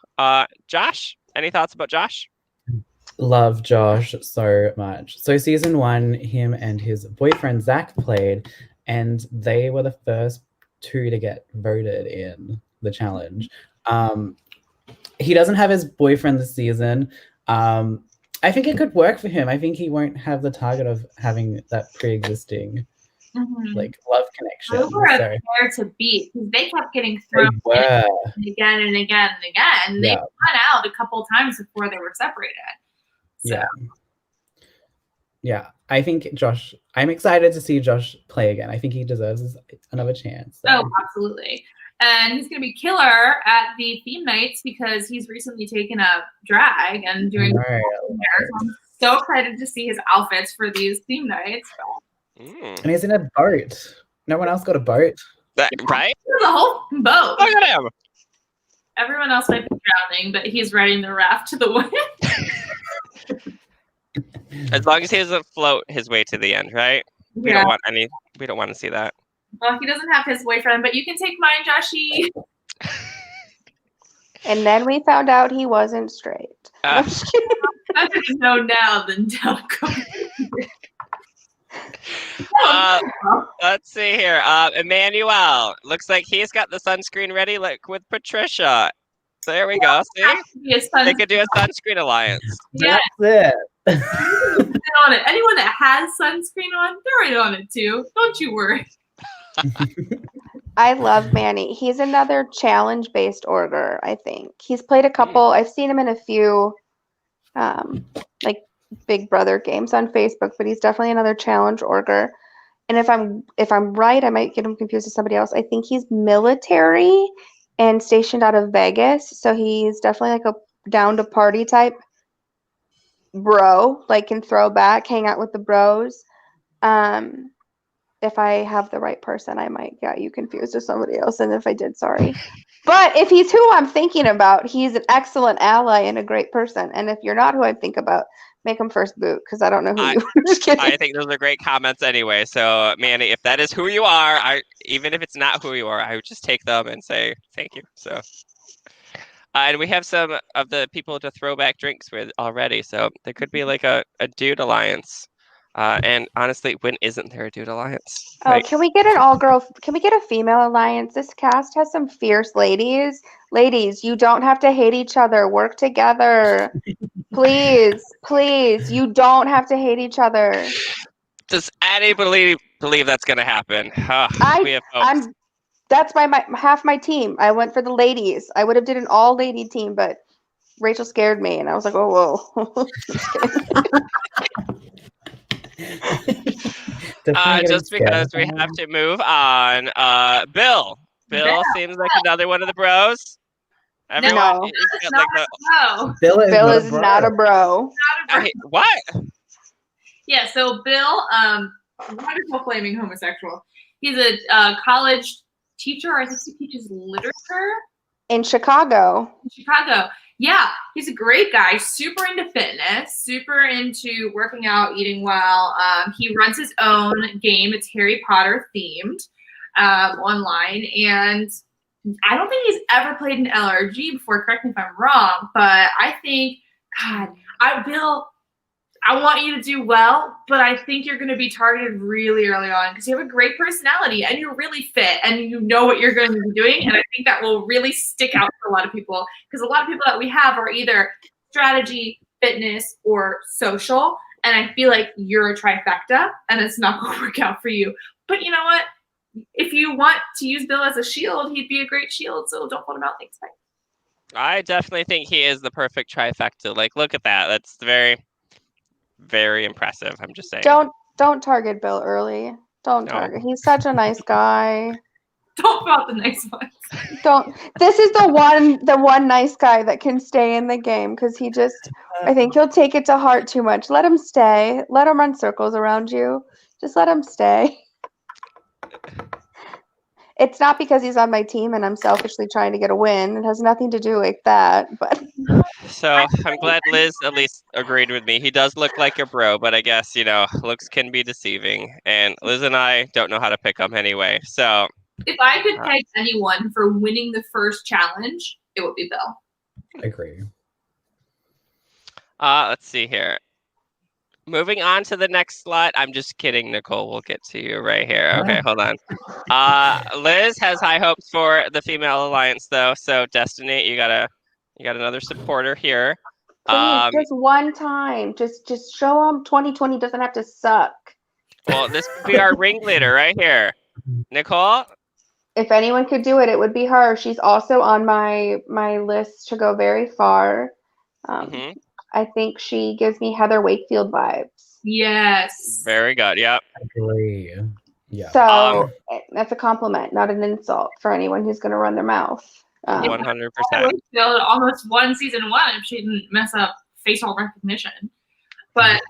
Josh, any thoughts about Josh? Love Josh so much. So season 1, him and his boyfriend Zach played, and they were the first 2 to get voted in the challenge. He doesn't have his boyfriend this season. I think it could work for him. I think he won't have the target of having that pre-existing like love connection. They were a pair to beat because they kept getting thrown in again and again and again. They went out a couple times before they were separated. So. Yeah. I think Josh. I'm excited to see Josh play again. I think he deserves another chance. So. Oh, absolutely. And he's going to be killer at the theme nights because he's recently taken a drag and doing. So I'm so excited to see his outfits for these theme nights. And he's in a boat. No one else got a boat. Right? The whole boat. Look at him. Everyone else might be drowning, but he's riding the raft to the wind. As long as he doesn't float his way to the end, right? We don't want to see that. Well, he doesn't have his boyfriend, but you can take mine, Joshy. And then we found out he wasn't straight. I'm just kidding. Better to know now than don't go. Let's see here. Emmanuel looks like he's got the sunscreen ready, like with Patricia. So there we go. See, they could do a sunscreen alliance. Yeah, That's it. on it. Anyone that has sunscreen on, they're right on it too. Don't you worry. I love Manny. He's another challenge-based order, I think. He's played a couple. I've seen him in a few like Big Brother games on Facebook, but he's definitely another challenge order. And if I'm right, I might get him confused with somebody else. I think he's military and stationed out of Vegas, so he's definitely like a down to party type bro, like can throw back, hang out with the bros. If I have the right person, I might get you confused with somebody else. And if I did, sorry. But if he's who I'm thinking about, he's an excellent ally and a great person. And if you're not who I think about, make him first boot because I don't know who you are. Just kidding. I think those are great comments anyway. So, Manny, if that is who you are, even if it's not who you are, I would just take them and say thank you. So, and we have some of the people to throw back drinks with already. So there could be like a dude alliance. And honestly, when isn't there a dude alliance? Oh, can we get an can we get a female alliance? This cast has some fierce ladies. Ladies, you don't have to hate each other. Work together. Please, please. You don't have to hate each other. Does anybody believe that's going to happen? We have hopes. That's half my team. I went for the ladies. I would have did an all lady team, but Rachel scared me, and I was like, oh, whoa. Just kidding. Just because we have to move on. Bill seems like another one of the bros. Everyone is like Bill is not a bro. What? Yeah, so Bill, wonderful flaming homosexual. He's a college teacher. I think he teaches literature in Chicago. Yeah, he's a great guy, super into fitness, super into working out, eating well. He runs his own game. It's Harry Potter themed online. And I don't think he's ever played an LRG before. Correct me if I'm wrong. But I think, Bill, I want you to do well, but I think you're going to be targeted really early on because you have a great personality and you're really fit and you know what you're going to be doing. And I think that will really stick out to a lot of people because a lot of people that we have are either strategy, fitness, or social. And I feel like you're a trifecta and it's not going to work out for you. But you know what? If you want to use Bill as a shield, he'd be a great shield. So don't put him out. Thanks, bye. I definitely think he is the perfect trifecta. Like, look at that. That's very... very impressive. I'm just saying. Don't target Bill early. Don't target. He's such a nice guy. Don't about the nice ones. Don't. This is the one nice guy that can stay in the game because he just. I think he'll take it to heart too much. Let him stay. Let him run circles around you. Just let him stay. It's not because he's on my team and I'm selfishly trying to get a win. It has nothing to do with that. But so I'm glad Liz at least agreed with me. He does look like a bro, but I guess, looks can be deceiving. And Liz and I don't know how to pick him anyway. So if I could peg anyone for winning the first challenge, it would be Bill. I agree. Let's see here. Moving on to the next slot. I'm just kidding, Nicole. We'll get to you right here. Okay, hold on. Liz has high hopes for the female alliance, though. So, Destiny, you got another supporter here. Please, just one time. Just show them 2020 doesn't have to suck. Well, this could be our ringleader right here. Nicole? If anyone could do it, it would be her. She's also on my list to go very far. I think she gives me Heather Wakefield vibes. Yes. Very good. Yep. I agree. Yeah. So that's a compliment, not an insult for anyone who's going to run their mouth. 100%. Wakefield almost won season 1 if she didn't mess up facial recognition. But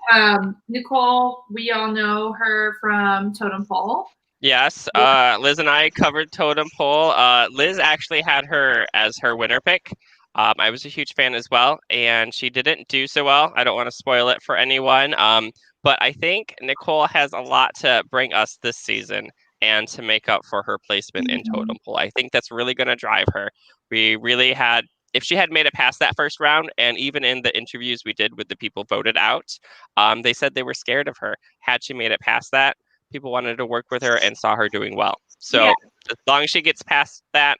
Nicole, we all know her from Totem Pole. Yes. Liz and I covered Totem Pole. Liz actually had her as her winner pick. I was a huge fan as well, and she didn't do so well. I don't want to spoil it for anyone, but I think Nicole has a lot to bring us this season and to make up for her placement in Totem Pole. I think that's really going to drive her. We really had if she had made it past that first round, and even in the interviews we did with the people voted out, they said they were scared of her. Had she made it past that, people wanted to work with her and saw her doing well. So as long as she gets past that,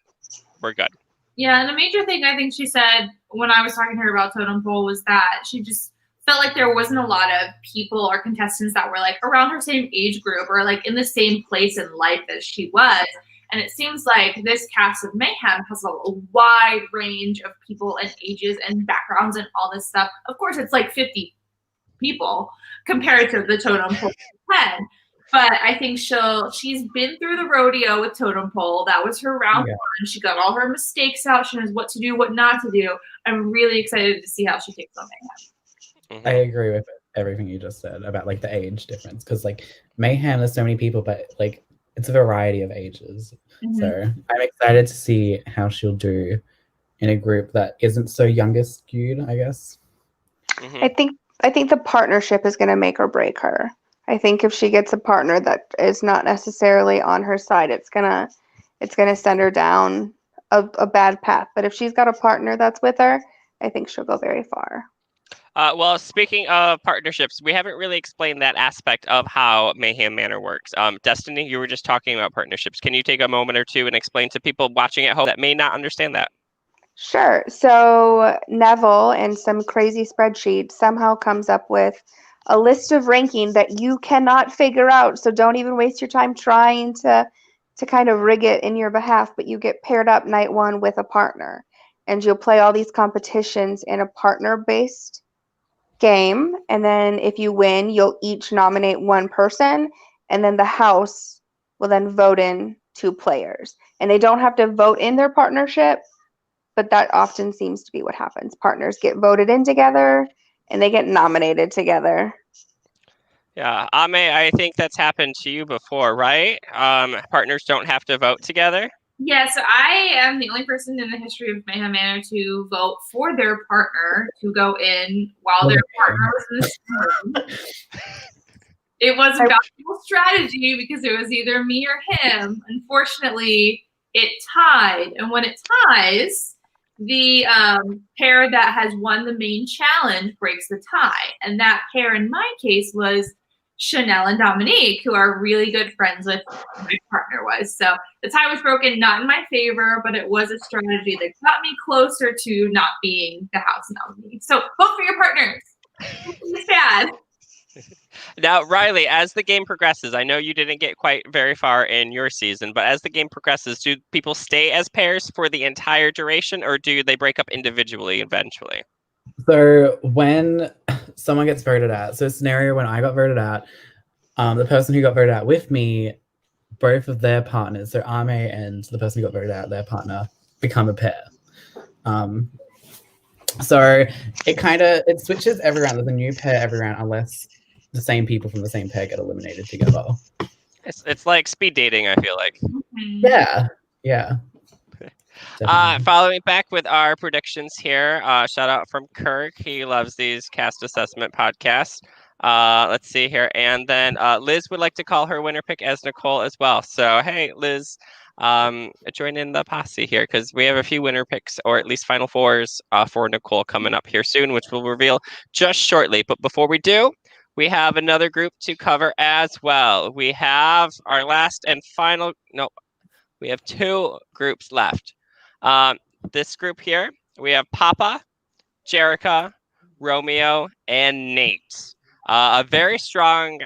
we're good. Yeah, and a major thing I think she said when I was talking to her about Totem Pole was that she just felt like there wasn't a lot of people or contestants that were like around her same age group or like in the same place in life as she was. And it seems like this cast of Mayhem has a wide range of people and ages and backgrounds and all this stuff. Of course, it's like 50 people compared to the Totem Pole 10. But I think she's been through the rodeo with Totem Pole. That was her round one. She got all her mistakes out. She knows what to do, what not to do. I'm really excited to see how she takes on Mayhem. I agree with everything you just said about like the age difference, because like Mayhem, there's so many people, but like it's a variety of ages. So I'm excited to see how she'll do in a group that isn't so youngest skewed, I guess. I think the partnership is going to make or break her. I think if she gets a partner that is not necessarily on her side, it's gonna send her down a bad path. But if she's got a partner that's with her, I think she'll go very far. Well, speaking of partnerships, we haven't really explained that aspect of how Mayhem Manor works. Destiny, you were just talking about partnerships. Can you take a moment or two and explain to people watching at home that may not understand that? Sure. So Neville, in some crazy spreadsheet, somehow comes up with a list of ranking that you cannot figure out. So don't even waste your time trying to kind of rig it in your behalf, but you get paired up night one with a partner. And you'll play all these competitions in a partner-based game. And then if you win, you'll each nominate one person. And then the house will then vote in 2 players. And they don't have to vote in their partnership, but that often seems to be what happens. Partners get voted in together, and they get nominated together. Yeah, Ahmae, I think that's happened to you before, right? Partners don't have to vote together? Yeah, so I am the only person in the history of Mayhem Manor to vote for their partner to go in while their partner was in the room. It was a valuable strategy because it was either me or him. Unfortunately, it tied. And when it ties, the pair that has won the main challenge breaks the tie. And that pair in my case was Chanel and Dominique, who are really good friends with my partner was. So the tie was broken, not in my favor, but it was a strategy that got me closer to not being the house nominee. So vote for your partners. It's bad. Now, Riley, as the game progresses, I know you didn't get quite very far in your season, but as the game progresses, do people stay as pairs for the entire duration, or do they break up individually eventually? So when someone gets voted out, so a scenario when I got voted out, the person who got voted out with me, both of their partners, so Ahmae and the person who got voted out, their partner, become a pair. So it switches every round. There's a new pair every round unless the same people from the same pair get eliminated together. It's like speed dating, I feel like. Yeah. Following back with our predictions here, shout out from Kirk. He loves these cast assessment podcasts. Let's see here. And then Liz would like to call her winner pick as Nicole as well. So, hey, Liz, join in the posse here because we have a few winner picks, or at least final fours for Nicole coming up here soon, which we'll reveal just shortly. But before we do, we have another group to cover as well. We have our last and final, we have 2 groups left. This group here, we have Papa, Jericho, Romeo, and Nate. A very strong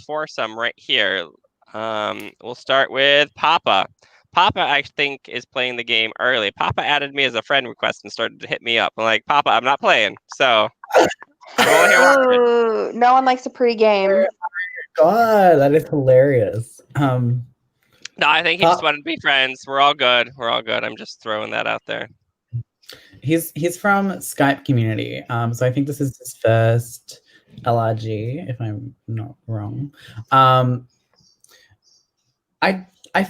foursome right here. We'll start with Papa. Papa, I think, is playing the game early. Papa added me as a friend request and started to hit me up. I'm like, Papa, I'm not playing. So, Ooh, no one likes a pregame. God, that is hilarious. No, I think he just wanted to be friends. We're all good. I'm just throwing that out there. He's from Skype community. So I think this is his first LRG, if I'm not wrong. I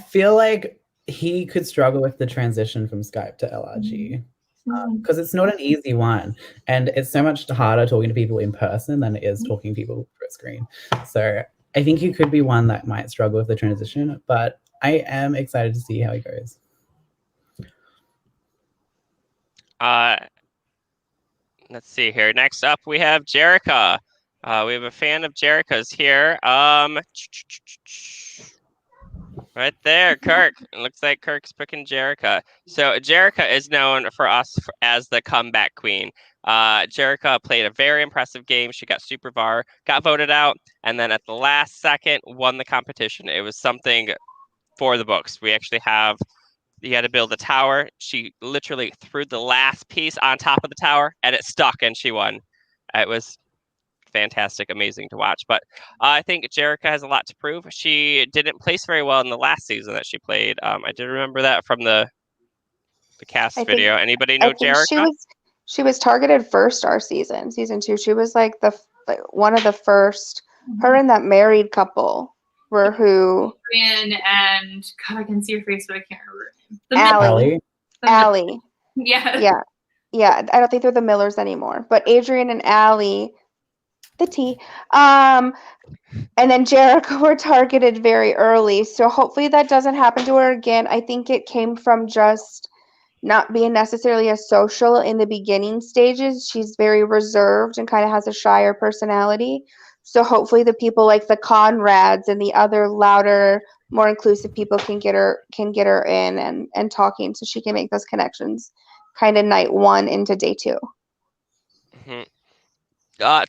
feel like he could struggle with the transition from Skype to LRG because it's not an easy one, and it's so much harder talking to people in person than it is talking to people through a screen. So I think he could be one that might struggle with the transition, but I am excited to see how he goes. Let's see here. Next up, we have Jericho. We have a fan of Jericho's here. Right there, Kirk. It looks like Kirk's picking Jericho. So Jericho is known for us as the comeback queen. Jericho played a very impressive game. She got Super VAR, got voted out, and then at the last second won the competition. It was something for the books. You had to build a tower. She literally threw the last piece on top of the tower, and it stuck, and she won. It was fantastic, amazing to watch. But I think Jericho has a lot to prove. She didn't place very well in the last season that she played. I did remember that from the cast video. Anybody know Jericho? She was targeted first our season 2. She was like one of the first. Her and that married couple were who. And God, I can see her face, but I can't remember her name. Allie. Yeah. Yeah. I don't think they're the Millers anymore, but Adrian and Allie. The T. And then Jericho were targeted very early. So hopefully that doesn't happen to her again. I think it came from just not being necessarily as social in the beginning stages. She's very reserved and kind of has a shyer personality. So hopefully the people like the Conrads and the other louder, more inclusive people can get her in and talking so she can make those connections kind of night 1 into day 2. Mm-hmm.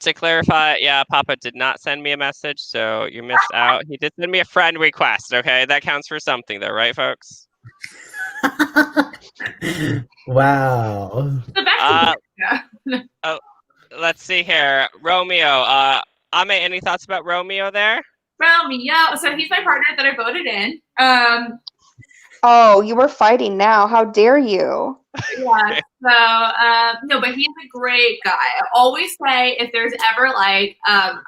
To clarify, yeah, Papa did not send me a message, so you missed out. He did send me a friend request, okay? That counts for something, though, right, folks? Wow. Let's see here. Romeo. Ahmae, any thoughts about Romeo there? Romeo. So he's my partner that I voted in. Oh, you were fighting now. How dare you? Yeah. So, no, but he's a great guy. I always say if there's ever like a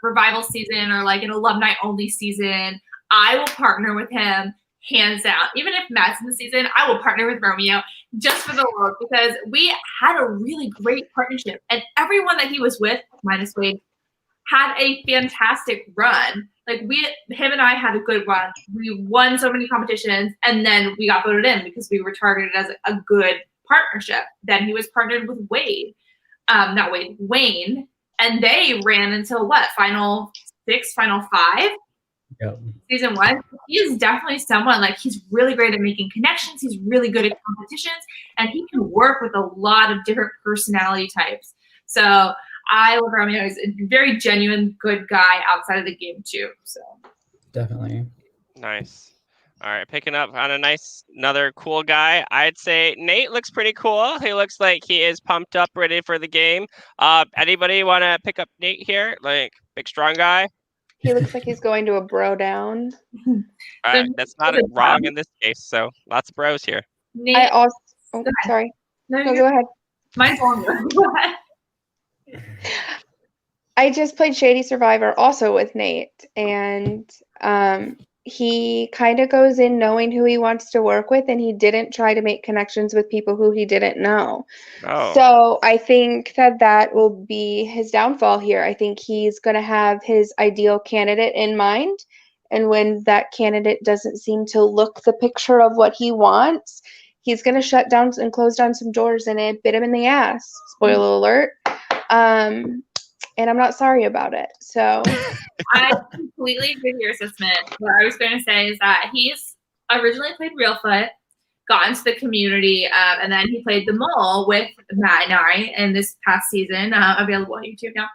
revival season or like an alumni only season, I will partner with him hands down. Even if Matt's in the season, I will partner with Romeo just for the world because we had a really great partnership and everyone that he was with, minus Wade, had a fantastic run. Like him and I had a good run. We won so many competitions and then we got voted in because we were targeted as a good partnership. Then he was partnered with Wayne, and they ran until what? Final 6, final 5? Yep. Season 1. He is definitely someone like he's really great at making connections. He's really good at competitions and he can work with a lot of different personality types. So I love Romeo. He's a very genuine, good guy outside of the game too. So Definitely. Nice. All right, picking up on another cool guy. I'd say Nate looks pretty cool. He looks like he is pumped up, ready for the game. Anybody want to pick up Nate here? Like big, strong guy. He looks like he's going to a bro down. That's not wrong in this case. So lots of bros here. Nate, sorry. No, go ahead. Mine's longer. Go ahead. I just played Shady Survivor also with Nate, and he kind of goes in knowing who he wants to work with, and he didn't try to make connections with people who he didn't know. Oh. So I think that will be his downfall here. I think he's going to have his ideal candidate in mind, and when that candidate doesn't seem to look the picture of what he wants, he's going to shut down and close down some doors, and it bit him in the ass. Spoiler alert. And I'm not sorry about it. So I completely agree with your assessment. What I was going to say is that he's originally played Realfoot, got into the community, and then he played the Mole with Matt and I in this past season, available on YouTube now.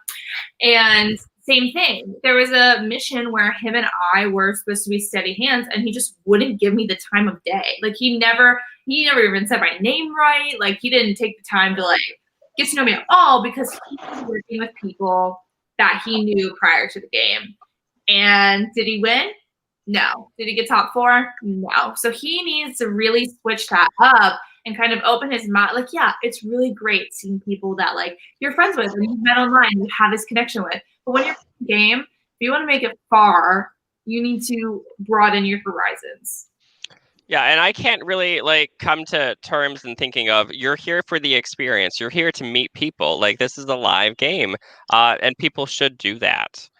And same thing. There was a mission where him and I were supposed to be steady hands, and he just wouldn't give me the time of day. Like he never even said my name right. Like he didn't take the time to like get to know me at all because he was working with people that he knew prior to the game. And did he win? No. Did he get top 4? No. So he needs to really switch that up and kind of open his mind. Like, yeah, it's really great seeing people that like you're friends with and you've met online, you have this connection with. But when you're playing the game, if you want to make it far, you need to broaden your horizons. Yeah, and I can't really like come to terms in thinking of you're here for the experience. You're here to meet people. Like this is a live game, and people should do that.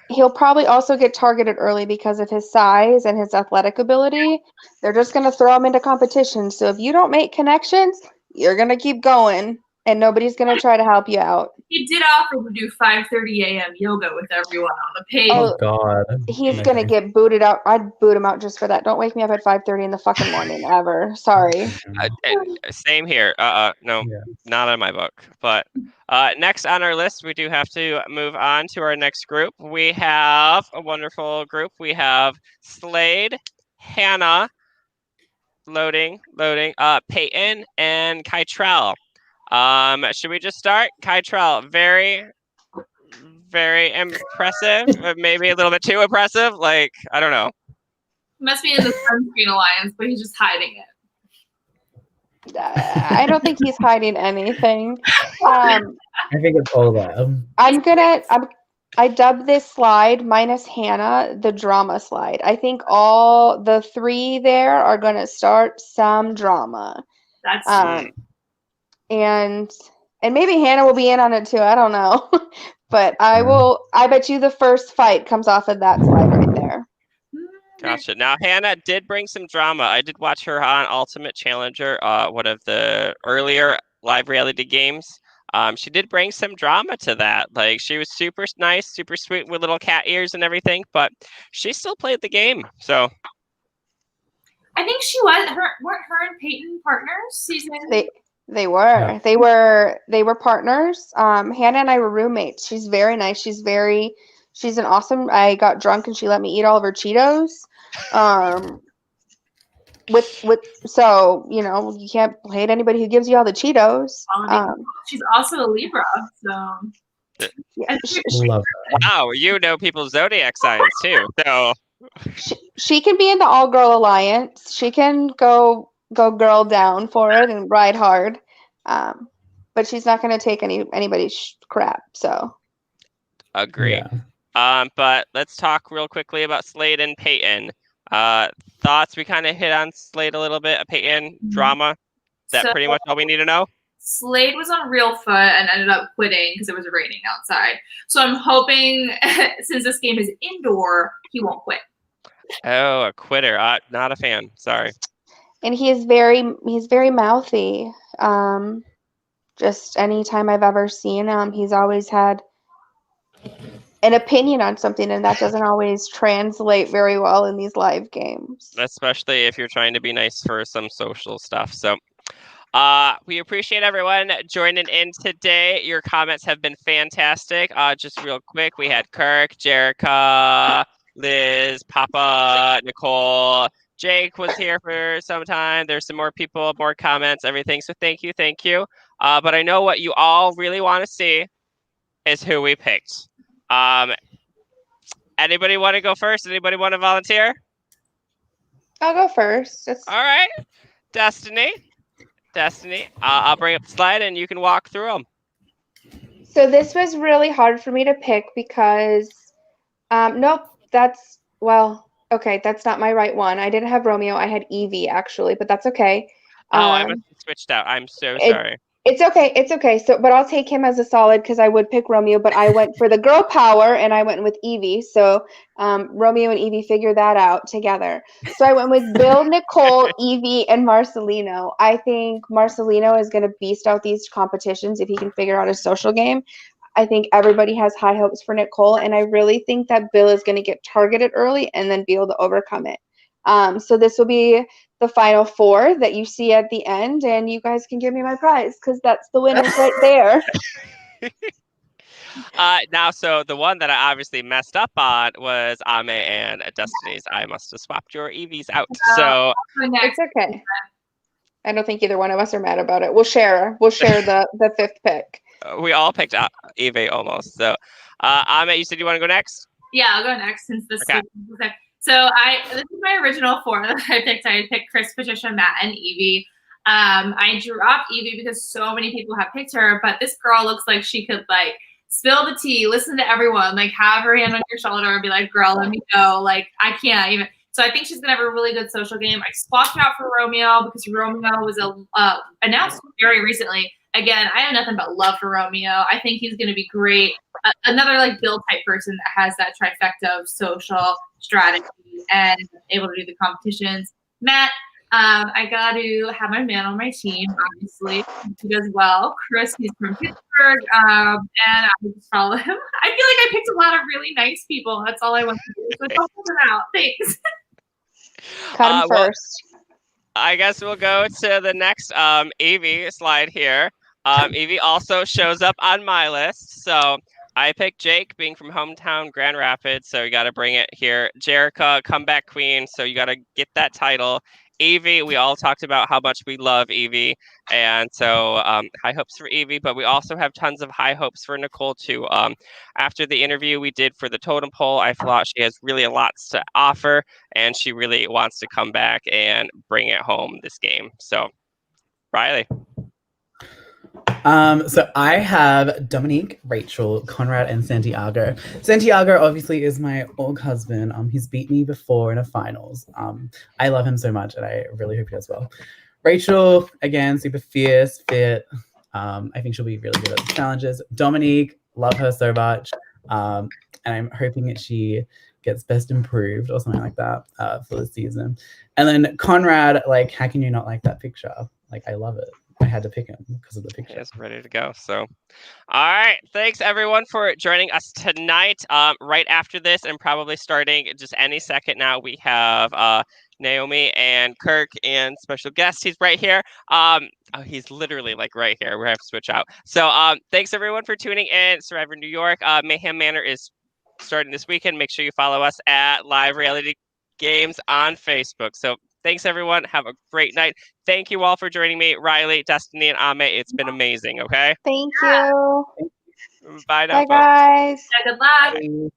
He'll probably also get targeted early because of his size and his athletic ability. They're just going to throw him into competition. So if you don't make connections, you're going to keep going, and nobody's going to try to help you out. He did offer to do 5:30 a.m. yoga with everyone on the page. Oh God. He's going to get booted out. I'd boot him out just for that. Don't wake me up at 5:30 in the fucking morning ever. Sorry. Same here. No, not in my book. But next on our list, we do have to move on to our next group. We have a wonderful group. We have Slade, Hannah, loading, Payton, and Kytrell. Should we just start? Kytrell, very, very impressive. Maybe a little bit too impressive. Like, I don't know. Must be in the Sunscreen Alliance, but he's just hiding it. I don't think he's hiding anything. I think it's all that. I dubbed this slide minus Hannah the drama slide. I think all the three there are going to start some drama. That's and maybe Hannah will be in on it too. I don't know. But I bet you the first fight comes off of that slide right there. Gotcha. Now, Hannah did bring some drama. I did watch her on Ultimate Challenger, one of the earlier live reality games. She did bring some drama to that. Like, she was super nice, super sweet with little cat ears and everything, but she still played the game. So I think she was. Weren't her and Payton partners? They were. Yeah. They were partners. Hannah and I were roommates. She's very nice. She's an awesome. I got drunk and she let me eat all of her Cheetos. So, you know, you can't hate anybody who gives you all the Cheetos. She's also a Libra, so yeah. Wow, you know people's zodiac signs too. So she can be in the all girl alliance. She can go girl down for it and ride hard. But she's not going to take anybody's crap. So agree. Yeah. But let's talk real quickly about Slade and Payton. Thoughts? We kind of hit on Slade a little bit. Payton drama. That pretty much all we need to know. Slade was on real foot and ended up quitting because it was raining outside. So I'm hoping, since this game is indoor, he won't quit. Oh, a quitter. Not a fan. Sorry. And he's very mouthy. Just any time I've ever seen him, he's always had an opinion on something, and that doesn't always translate very well in these live games. Especially if you're trying to be nice for some social stuff. So we appreciate everyone joining in today. Your comments have been fantastic. Just real quick, we had Kirk, Jericho, Liz, Papa, Nicole, Jake was here for some time. There's some more people, more comments, everything. So thank you. But I know what you all really want to see is who we picked. Anybody want to go first? Anybody want to volunteer? I'll go first. All right. Destiny. I'll bring up the slide and you can walk through them. So this was really hard for me to pick because, that's not my right one. I didn't have Romeo. I had Evie, actually, but that's okay. I must have switched out. I'm so sorry. It's okay. So, but I'll take him as a solid because I would pick Romeo, but I went for the girl power and I went with Evie. So Romeo and Evie figured that out together. So I went with Bill, Nicole, Evie, and Marcelino. I think Marcelino is going to beast out these competitions if he can figure out his social game. I think everybody has high hopes for Nicole, and I really think that Bill is going to get targeted early and then be able to overcome it. So this will be the final four that you see at the end, and you guys can give me my prize because that's the winners right there. Now, so the one that I obviously messed up on was Ahmae and Destiny's. I must have swapped your Evies out. So it's okay. I don't think either one of us are mad about it. We'll share the fifth pick. We all picked Evie almost. So Ahmae, you said you want to go next? Yeah, I'll go next since this is okay. So this is my original four that I picked. I picked Chris, Patricia, Matt, and Evie. I dropped Evie because so many people have picked her, but this girl looks like she could like spill the tea, listen to everyone, like have her hand on your shoulder and be like, girl, let me go. Like I can't even. So I think she's gonna have a really good social game. I swapped her out for Romeo because Romeo was announced very recently again, I have nothing but love for Romeo. I think he's going to be great. Another like Bill type person that has that trifecta of social strategy and able to do the competitions. Matt, I got to have my man on my team, obviously. He does well. Chris, he's from Pittsburgh, and I just follow him. I feel like I picked a lot of really nice people. That's all I want to do. So don't put them out. Thanks. Cut him first. I guess we'll go to the next Evie slide here. Evie also shows up on my list. So I picked Jake, being from hometown Grand Rapids. So you got to bring it here. Jericho, comeback queen. So you got to get that title. Evie, we all talked about how much we love Evie. And so high hopes for Evie, but we also have tons of high hopes for Nicole too. After the interview we did for the totem pole, I thought she has really a lot to offer, and she really wants to come back and bring it home this game. So, Riley. So I have Dominique, Rachel, Conrad, and Santiago. Santiago obviously is my old husband. He's beat me before in a finals. I love him so much, and I really hope he does well. Rachel, again, super fierce, fit. I think she'll be really good at the challenges. Dominique, love her so much. And I'm hoping that she gets best improved or something like that for the season. And then Conrad, like, how can you not like that picture? Like, I love it. I had to pick him because of the picture. It's ready to go. So, all right. Thanks, everyone, for joining us tonight. Right after this, and probably starting just any second now, we have Naomi and Kirk and special guest. He's right here. He's literally like right here. We're going to have to switch out. So thanks, everyone, for tuning in. Survivor New York. Mayhem Manor is starting this weekend. Make sure you follow us at Live Reality Games on Facebook. So thanks, everyone. Have a great night. Thank you all for joining me, Riley, Destiny, and Ahmae. It's been amazing, okay? Thank you. Bye now, Bye, guys. Yeah, good luck. Bye.